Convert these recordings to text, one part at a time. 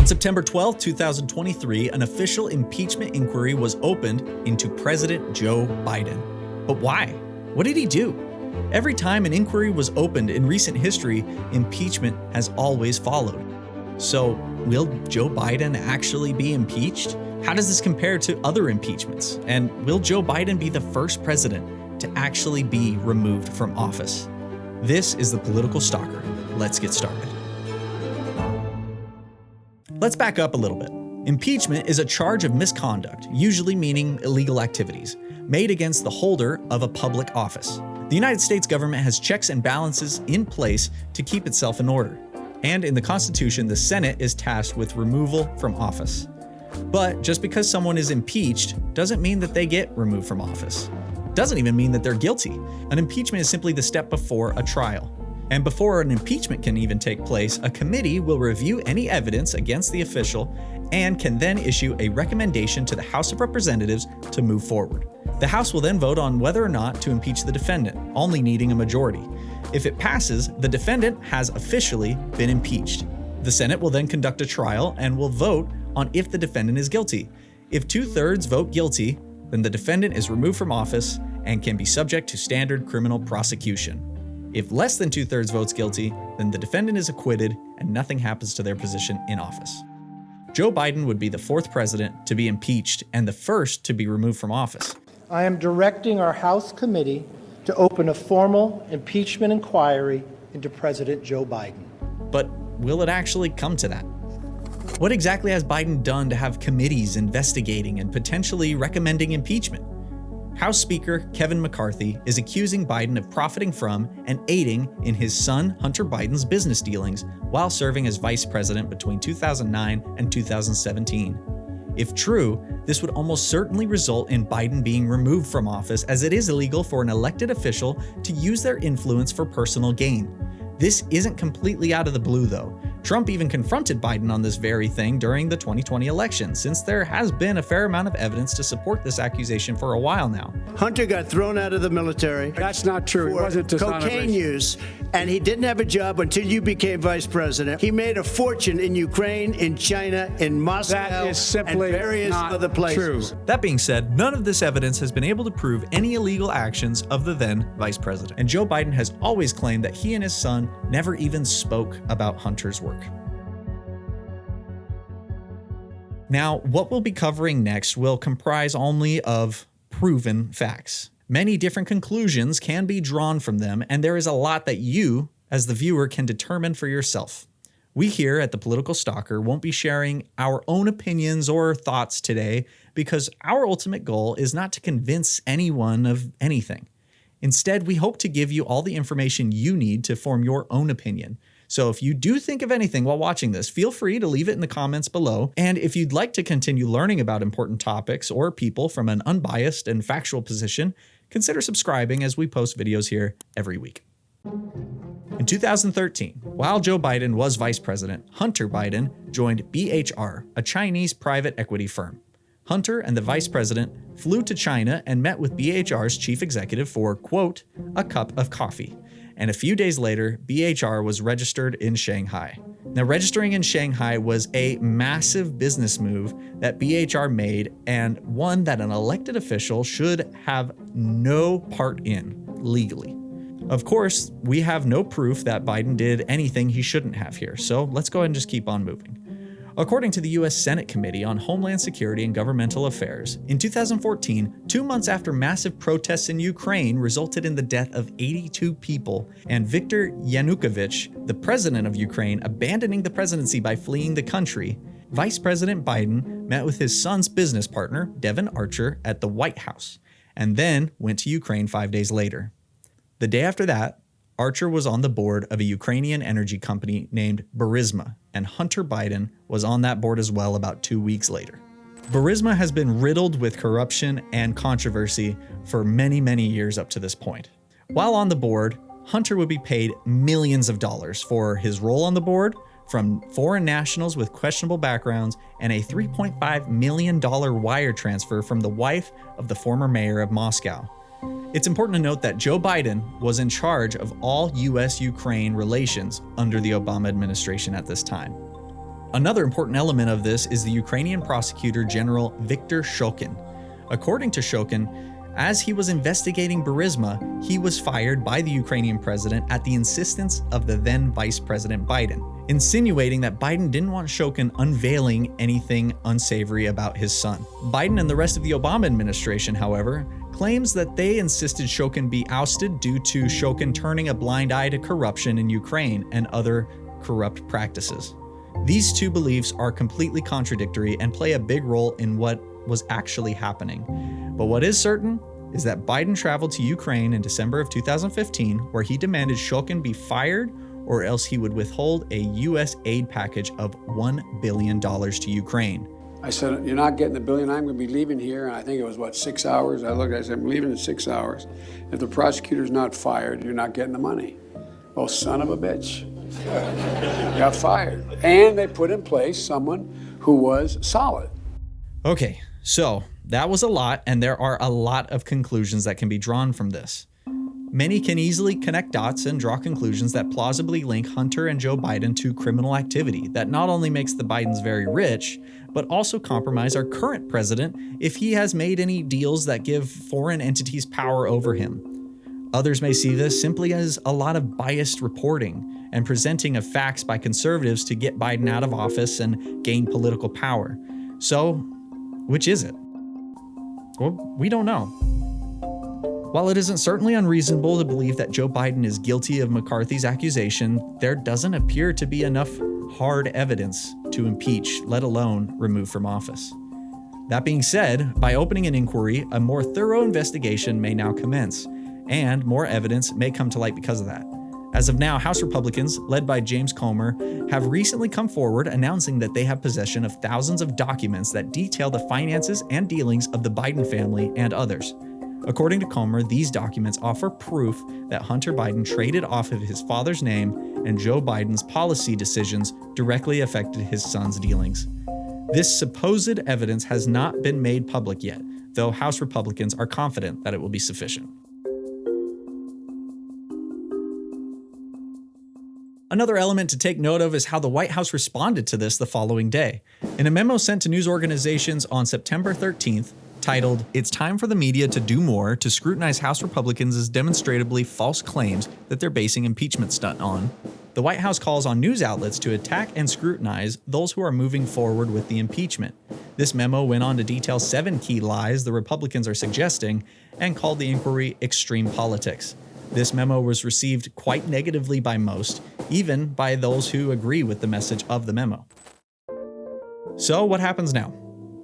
On September 12, 2023, an official impeachment inquiry was opened into President Joe Biden. But why? What did he do? Every time an inquiry was opened in recent history, impeachment has always followed. So, will Joe Biden actually be impeached? How does this compare to other impeachments? And will Joe Biden be the first president to actually be removed from office? This is the Political Stalker. Let's get started. Let's back up a little bit. Impeachment is a charge of misconduct, usually meaning illegal activities, made against the holder of a public office. The United States government has checks and balances in place to keep itself in order. And in the Constitution, the Senate is tasked with removal from office. But just because someone is impeached doesn't mean that they get removed from office. Doesn't even mean that they're guilty. An impeachment is simply the step before a trial. And before an impeachment can even take place, a committee will review any evidence against the official and can then issue a recommendation to the House of Representatives to move forward. The House will then vote on whether or not to impeach the defendant, only needing a majority. If it passes, the defendant has officially been impeached. The Senate will then conduct a trial and will vote on if the defendant is guilty. If 2/3 vote guilty, then the defendant is removed from office and can be subject to standard criminal prosecution. If less than 2/3 votes guilty, then the defendant is acquitted and nothing happens to their position in office. Joe Biden would be the fourth president to be impeached and the first to be removed from office. I am directing our House committee to open a formal impeachment inquiry into President Joe Biden. But will it actually come to that? What exactly has Biden done to have committees investigating and potentially recommending impeachment? House Speaker Kevin McCarthy is accusing Biden of profiting from and aiding in his son Hunter Biden's business dealings while serving as vice president between 2009 and 2017. If true, this would almost certainly result in Biden being removed from office, as it is illegal for an elected official to use their influence for personal gain. This isn't completely out of the blue, though. Trump even confronted Biden on this very thing during the 2020 election, since there has been a fair amount of evidence to support this accusation for a while now. Hunter got thrown out of the military. That's not true. It wasn't cocaine use, and he didn't have a job until you became vice president. He made a fortune in Ukraine, in China, in Moscow, that is simply and various not other places. True. That being said, none of this evidence has been able to prove any illegal actions of the then vice president. And Joe Biden has always claimed that he and his son never even spoke about Hunter's work. Now, what we'll be covering next will comprise only of proven facts. Many different conclusions can be drawn from them, and there is a lot that you, as the viewer, can determine for yourself. We here at the Political Stalker won't be sharing our own opinions or thoughts today because our ultimate goal is not to convince anyone of anything. Instead, we hope to give you all the information you need to form your own opinion. So if you do think of anything while watching this, feel free to leave it in the comments below. And if you'd like to continue learning about important topics or people from an unbiased and factual position, consider subscribing as we post videos here every week. In 2013, while Joe Biden was vice president, Hunter Biden joined BHR, a Chinese private equity firm. Hunter and the vice president flew to China and met with BHR's chief executive for, quote, a cup of coffee. And a few days later, BHR was registered in Shanghai. Now, registering in Shanghai was a massive business move that BHR made, and one that an elected official should have no part in legally. Of course, we have no proof that Biden did anything he shouldn't have here, so let's go ahead and just keep on moving. According to the U.S. Senate Committee on Homeland Security and Governmental Affairs, in 2014, 2 months after massive protests in Ukraine resulted in the death of 82 people, and Viktor Yanukovych, the president of Ukraine, abandoning the presidency by fleeing the country, Vice President Biden met with his son's business partner, Devon Archer, at the White House, and then went to Ukraine 5 days later. The day after that, Archer was on the board of a Ukrainian energy company named Burisma, and Hunter Biden was on that board as well about 2 weeks later. Burisma has been riddled with corruption and controversy for many, many years up to this point. While on the board, Hunter would be paid millions of dollars for his role on the board from foreign nationals with questionable backgrounds and a $3.5 million wire transfer from the wife of the former mayor of Moscow. It's important to note that Joe Biden was in charge of all U.S.-Ukraine relations under the Obama administration at this time. Another important element of this is the Ukrainian prosecutor general Viktor Shokin. According to Shokin, as he was investigating Burisma, he was fired by the Ukrainian president at the insistence of the then Vice President Biden, insinuating that Biden didn't want Shokin unveiling anything unsavory about his son. Biden and the rest of the Obama administration, however, claims that they insisted Shokin be ousted due to Shokin turning a blind eye to corruption in Ukraine and other corrupt practices. These two beliefs are completely contradictory and play a big role in what was actually happening. But what is certain is that Biden traveled to Ukraine in December of 2015, where he demanded Shokin be fired or else he would withhold a U.S. aid package of $1 billion to Ukraine. I said, you're not getting the billion, I'm going to be leaving here. And I think it was, 6 hours? I looked, I said, I'm leaving in 6 hours. If the prosecutor's not fired, you're not getting the money. Oh, son of a bitch. Got fired. And they put in place someone who was solid. Okay, so that was a lot, and there are a lot of conclusions that can be drawn from this. Many can easily connect dots and draw conclusions that plausibly link Hunter and Joe Biden to criminal activity that not only makes the Bidens very rich, but also compromise our current president if he has made any deals that give foreign entities power over him. Others may see this simply as a lot of biased reporting and presenting of facts by conservatives to get Biden out of office and gain political power. So, which is it? Well, we don't know. While it isn't certainly unreasonable to believe that Joe Biden is guilty of McCarthy's accusation, there doesn't appear to be enough hard evidence to impeach, let alone remove from office. That being said, by opening an inquiry, a more thorough investigation may now commence, and more evidence may come to light because of that. As of now, House Republicans, led by James Comer, have recently come forward announcing that they have possession of thousands of documents that detail the finances and dealings of the Biden family and others. According to Comer, these documents offer proof that Hunter Biden traded off of his father's name and Joe Biden's policy decisions directly affected his son's dealings. This supposed evidence has not been made public yet, though House Republicans are confident that it will be sufficient. Another element to take note of is how the White House responded to this the following day. In a memo sent to news organizations on September 13th, titled, "It's time for the media to do more to scrutinize House Republicans' demonstrably false claims that they're basing impeachment stunt on," the White House calls on news outlets to attack and scrutinize those who are moving forward with the impeachment. This memo went on to detail 7 key lies the Republicans are suggesting and called the inquiry extreme politics. This memo was received quite negatively by most, even by those who agree with the message of the memo. So what happens now?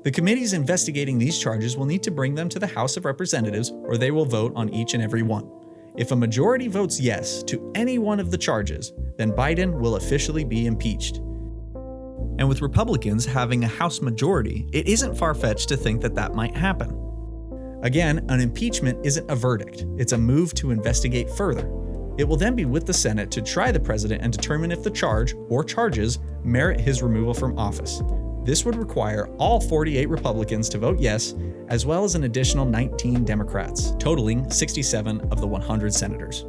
The committees investigating these charges will need to bring them to the House of Representatives, or they will vote on each and every one. If a majority votes yes to any one of the charges, then Biden will officially be impeached. And with Republicans having a House majority, it isn't far-fetched to think that that might happen. Again, an impeachment isn't a verdict, it's a move to investigate further. It will then be with the Senate to try the president and determine if the charge or charges merit his removal from office. This would require all 48 Republicans to vote yes, as well as an additional 19 Democrats, totaling 67 of the 100 senators.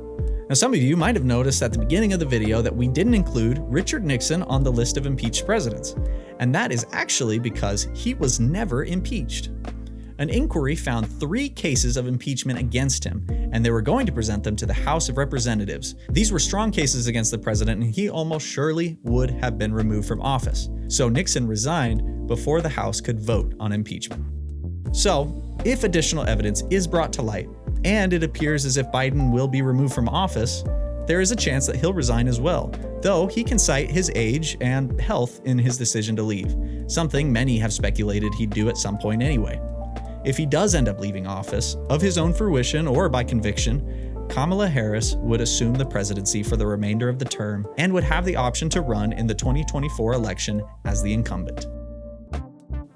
Now, some of you might have noticed at the beginning of the video that we didn't include Richard Nixon on the list of impeached presidents, and that is actually because he was never impeached. An inquiry found 3 cases of impeachment against him, and they were going to present them to the House of Representatives. These were strong cases against the president, and he almost surely would have been removed from office. So Nixon resigned before the House could vote on impeachment. So, if additional evidence is brought to light, and it appears as if Biden will be removed from office, there is a chance that he'll resign as well, though he can cite his age and health in his decision to leave, something many have speculated he'd do at some point anyway. If he does end up leaving office, of his own fruition or by conviction, Kamala Harris would assume the presidency for the remainder of the term and would have the option to run in the 2024 election as the incumbent.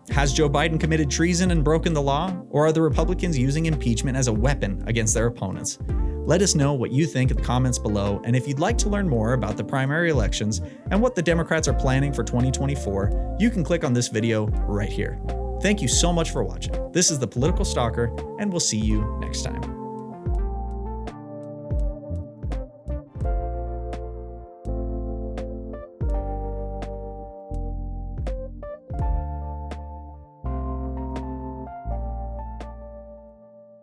Has Joe Biden committed treason and broken the law, or are the Republicans using impeachment as a weapon against their opponents? Let us know what you think in the comments below, and if you'd like to learn more about the primary elections and what the Democrats are planning for 2024, you can click on this video right here. Thank you so much for watching. This is the Political Stalker, and we'll see you next time.